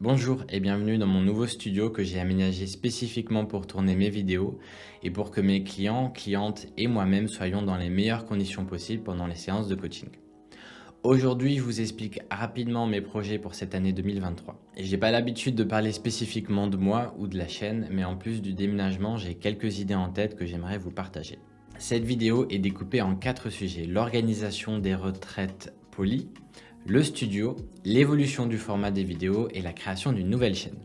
Bonjour et bienvenue dans mon nouveau studio que j'ai aménagé spécifiquement pour tourner mes vidéos et pour que mes clients, clientes et moi-même soyons dans les meilleures conditions possibles pendant les séances de coaching. Aujourd'hui, je vous explique rapidement mes projets pour cette année 2023. Et j'ai pas l'habitude de parler spécifiquement de moi ou de la chaîne, mais en plus du déménagement, j'ai quelques idées en tête que j'aimerais vous partager. Cette vidéo est découpée en 4 sujets: l'organisation des retraites polies, le studio, l'évolution du format des vidéos et la création d'une nouvelle chaîne.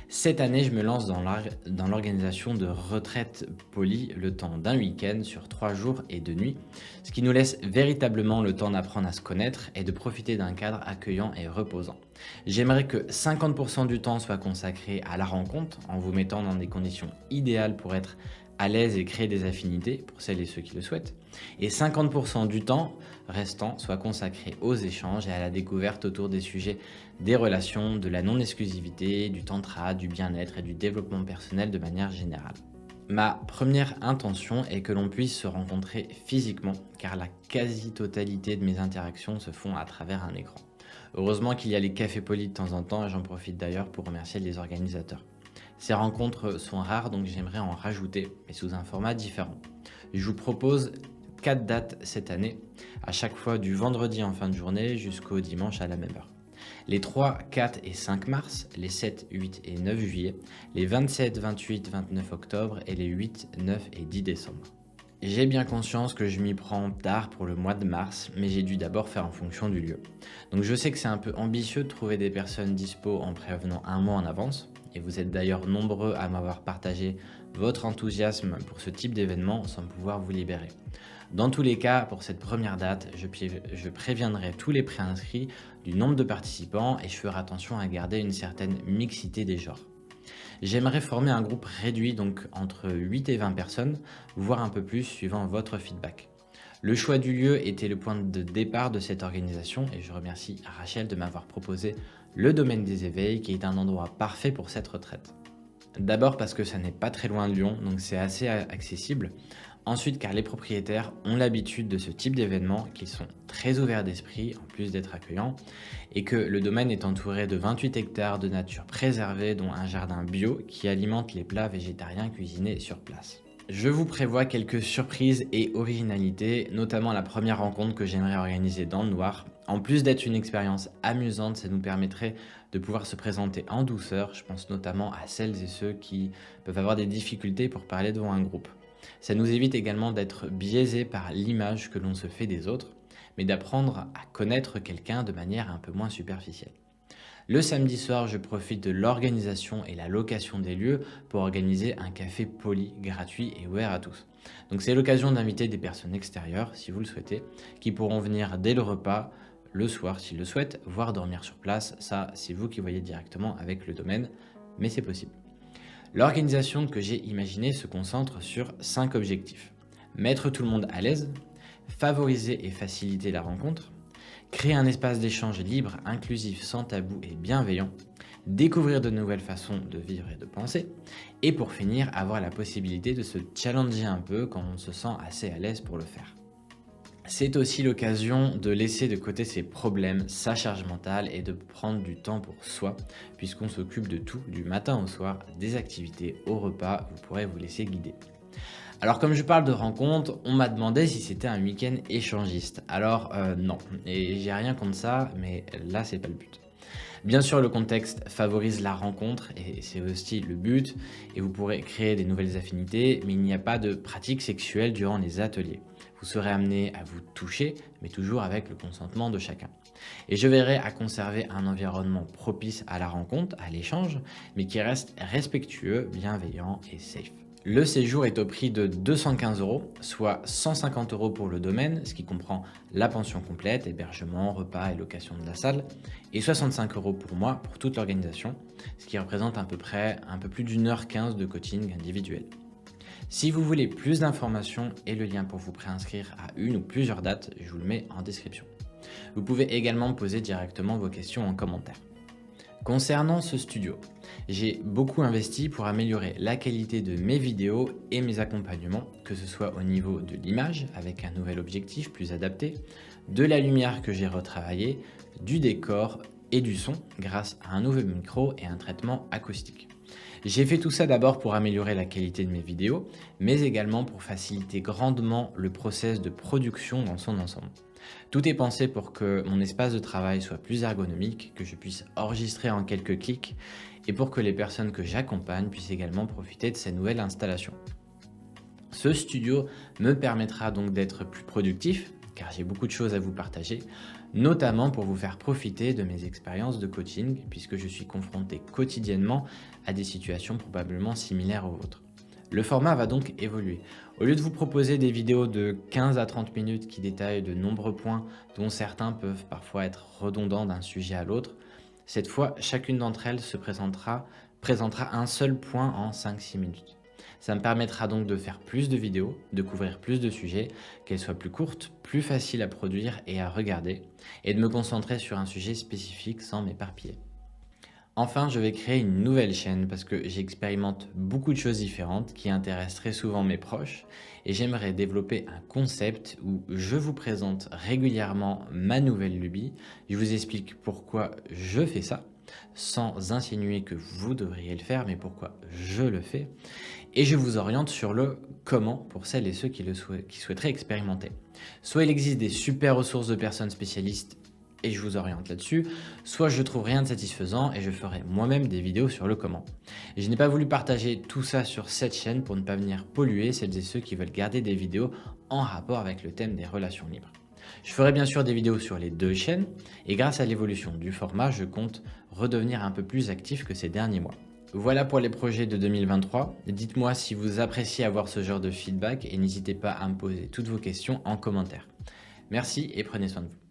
Cette année, je me lance dans l'organisation de retraites polies le temps d'un week-end sur 3 jours et 2 nuits, ce qui nous laisse véritablement le temps d'apprendre à se connaître et de profiter d'un cadre accueillant et reposant. J'aimerais que 50% du temps soit consacré à la rencontre en vous mettant dans des conditions idéales pour être à l'aise et créer des affinités pour celles et ceux qui le souhaitent, et 50% du temps restant soit consacré aux échanges et à la découverte autour des sujets des relations, de la non-exclusivité, du tantra, du bien-être et du développement personnel de manière générale. Ma première intention est que l'on puisse se rencontrer physiquement, car la quasi-totalité de mes interactions se font à travers un écran. Heureusement qu'il y a les cafés polis de temps en temps, et j'en profite d'ailleurs pour remercier les organisateurs. Ces rencontres sont rares, donc j'aimerais en rajouter, mais sous un format différent. Je vous propose 4 dates cette année, à chaque fois du vendredi en fin de journée jusqu'au dimanche à la même heure. Les 3, 4 et 5 mars, les 7, 8 et 9 juillet, les 27, 28, 29 octobre et les 8, 9 et 10 décembre. J'ai bien conscience que je m'y prends tard pour le mois de mars, mais j'ai dû d'abord faire en fonction du lieu. Donc je sais que c'est un peu ambitieux de trouver des personnes dispo en prévenant un mois en avance, et vous êtes d'ailleurs nombreux à m'avoir partagé votre enthousiasme pour ce type d'événement sans pouvoir vous libérer. Dans tous les cas, pour cette première date, je préviendrai tous les préinscrits du nombre de participants et je ferai attention à garder une certaine mixité des genres. J'aimerais former un groupe réduit, donc entre 8 et 20 personnes, voire un peu plus suivant votre feedback. Le choix du lieu était le point de départ de cette organisation et je remercie Rachel de m'avoir proposé le domaine des éveils qui est un endroit parfait pour cette retraite. D'abord parce que ça n'est pas très loin de Lyon, donc c'est assez accessible. Ensuite car les propriétaires ont l'habitude de ce type d'événements, qu'ils sont très ouverts d'esprit en plus d'être accueillants, et que le domaine est entouré de 28 hectares de nature préservée, dont un jardin bio qui alimente les plats végétariens cuisinés sur place. Je vous prévois quelques surprises et originalités, notamment la première rencontre que j'aimerais organiser dans le noir. En plus d'être une expérience amusante, ça nous permettrait de pouvoir se présenter en douceur. Je pense notamment à celles et ceux qui peuvent avoir des difficultés pour parler devant un groupe. Ça nous évite également d'être biaisés par l'image que l'on se fait des autres, mais d'apprendre à connaître quelqu'un de manière un peu moins superficielle. Le samedi soir, je profite de l'organisation et la location des lieux pour organiser un café poli, gratuit et ouvert à tous. Donc c'est l'occasion d'inviter des personnes extérieures, si vous le souhaitez, qui pourront venir dès le repas, le soir s'ils le souhaitent, voire dormir sur place. Ça, c'est vous qui voyez directement avec le domaine, mais c'est possible. L'organisation que j'ai imaginée se concentre sur 5 objectifs. Mettre tout le monde à l'aise, favoriser et faciliter la rencontre, créer un espace d'échange libre, inclusif, sans tabou et bienveillant, découvrir de nouvelles façons de vivre et de penser, et pour finir, avoir la possibilité de se challenger un peu quand on se sent assez à l'aise pour le faire. C'est aussi l'occasion de laisser de côté ses problèmes, sa charge mentale et de prendre du temps pour soi, puisqu'on s'occupe de tout, du matin au soir, des activités, au repas, vous pourrez vous laisser guider. Alors comme je parle de rencontres, on m'a demandé si c'était un week-end échangiste. Alors non, et j'ai rien contre ça, mais là c'est pas le but. Bien sûr, le contexte favorise la rencontre et c'est aussi le but, et vous pourrez créer des nouvelles affinités, mais il n'y a pas de pratique sexuelle durant les ateliers. Vous serez amené à vous toucher, mais toujours avec le consentement de chacun. Et je veillerai à conserver un environnement propice à la rencontre, à l'échange, mais qui reste respectueux, bienveillant et safe. Le séjour est au prix de 215 €, soit 150 € pour le domaine, ce qui comprend la pension complète, hébergement, repas et location de la salle, et 65 € pour moi pour toute l'organisation, ce qui représente à peu près un peu plus d'1h15 de coaching individuel. Si vous voulez plus d'informations et le lien pour vous préinscrire à une ou plusieurs dates, je vous le mets en description. Vous pouvez également poser directement vos questions en commentaire. Concernant ce studio, j'ai beaucoup investi pour améliorer la qualité de mes vidéos et mes accompagnements, que ce soit au niveau de l'image avec un nouvel objectif plus adapté, de la lumière que j'ai retravaillé, du décor et du son grâce à un nouveau micro et un traitement acoustique. J'ai fait tout ça d'abord pour améliorer la qualité de mes vidéos, mais également pour faciliter grandement le process de production dans son ensemble. Tout est pensé pour que mon espace de travail soit plus ergonomique, que je puisse enregistrer en quelques clics et pour que les personnes que j'accompagne puissent également profiter de ces nouvelles installations. Ce studio me permettra donc d'être plus productif, car j'ai beaucoup de choses à vous partager, notamment pour vous faire profiter de mes expériences de coaching, puisque je suis confronté quotidiennement à des situations probablement similaires aux vôtres. Le format va donc évoluer. Au lieu de vous proposer des vidéos de 15 à 30 minutes qui détaillent de nombreux points dont certains peuvent parfois être redondants d'un sujet à l'autre, cette fois, chacune d'entre elles présentera un seul point en 5-6 minutes. Ça me permettra donc de faire plus de vidéos, de couvrir plus de sujets, qu'elles soient plus courtes, plus faciles à produire et à regarder, et de me concentrer sur un sujet spécifique sans m'éparpiller. Enfin, je vais créer une nouvelle chaîne parce que j'expérimente beaucoup de choses différentes qui intéressent très souvent mes proches et j'aimerais développer un concept où je vous présente régulièrement ma nouvelle lubie, je vous explique pourquoi je fais ça, sans insinuer que vous devriez le faire, mais pourquoi je le fais, et je vous oriente sur le comment pour celles et ceux qui souhaiteraient expérimenter. Soit il existe des super ressources de personnes spécialistes et je vous oriente là-dessus, soit je trouve rien de satisfaisant et je ferai moi-même des vidéos sur le comment. Et je n'ai pas voulu partager tout ça sur cette chaîne pour ne pas venir polluer celles et ceux qui veulent garder des vidéos en rapport avec le thème des relations libres. Je ferai bien sûr des vidéos sur les deux chaînes et grâce à l'évolution du format, je compte redevenir un peu plus actif que ces derniers mois. Voilà pour les projets de 2023. Dites-moi si vous appréciez avoir ce genre de feedback et n'hésitez pas à me poser toutes vos questions en commentaire. Merci et prenez soin de vous.